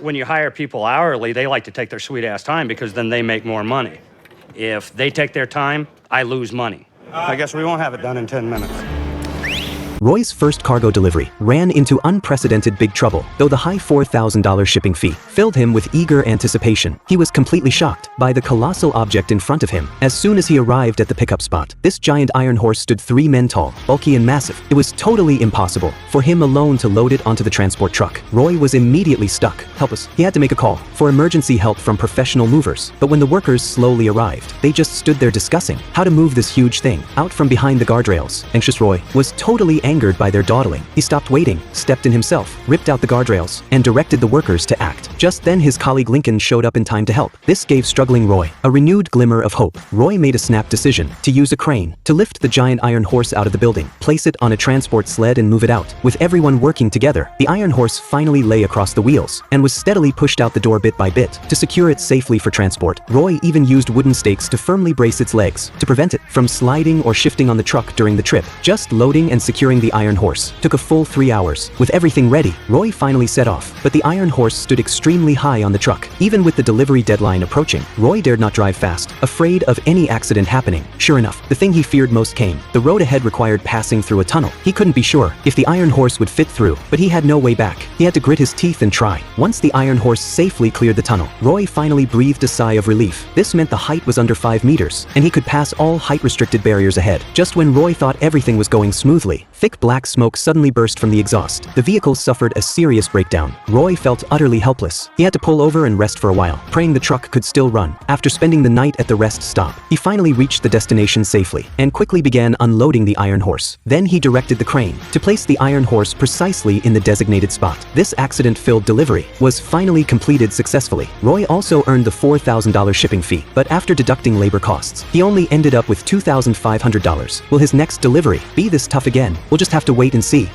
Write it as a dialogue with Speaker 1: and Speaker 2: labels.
Speaker 1: When you hire people hourly, they like to take their sweet ass time because then they make more money. If they take their time, I lose money. I guess we won't have it done in 10 minutes.
Speaker 2: Roy's first cargo delivery ran into unprecedented big trouble, though the high $4,000 shipping fee filled him with eager anticipation. He was completely shocked by the colossal object in front of him. As soon as he arrived at the pickup spot, this giant iron horse stood 3 men tall, bulky and massive. It was totally impossible for him alone to load it onto the transport truck. Roy was immediately stuck, helpless. He had to make a call for emergency help from professional movers, but when the workers slowly arrived, they just stood there discussing how to move this huge thing out from behind the guardrails. Anxious Roy was totally angered by their dawdling. He stopped waiting, stepped in himself, ripped out the guardrails, and directed the workers to act. Just then his colleague Lincoln showed up in time to help. This gave struggling Roy a renewed glimmer of hope. Roy made a snap decision to use a crane to lift the giant iron horse out of the building, place it on a transport sled and move it out. With everyone working together, the iron horse finally lay across the wheels and was steadily pushed out the door bit by bit. To secure it safely for transport, Roy even used wooden stakes to firmly brace its legs to prevent it from sliding or shifting on the truck during the trip. Just loading and securing the iron horse took a full 3 hours. With everything ready, Roy finally set off, but the iron horse stood extremely high on the truck. Even with the delivery deadline approaching, Roy dared not drive fast, afraid of any accident happening. Sure enough, the thing he feared most came. The road ahead required passing through a tunnel. He couldn't be sure if the iron horse would fit through, but he had no way back. He had to grit his teeth and try. Once the iron horse safely cleared the tunnel, Roy finally breathed a sigh of relief. This meant the height was under 5 meters, and he could pass all height-restricted barriers ahead. Just when Roy thought everything was going smoothly, thick black smoke suddenly burst from the exhaust. The vehicle suffered a serious breakdown. Roy felt utterly helpless. He had to pull over and rest for a while, praying the truck could still run. After spending the night at the rest stop, he finally reached the destination safely and quickly began unloading the iron horse. Then he directed the crane to place the iron horse precisely in the designated spot. This accident-filled delivery was finally completed successfully. Roy also earned the $4,000 shipping fee, but after deducting labor costs, he only ended up with $2,500. Will his next delivery be this tough again? We'll just have to wait and see.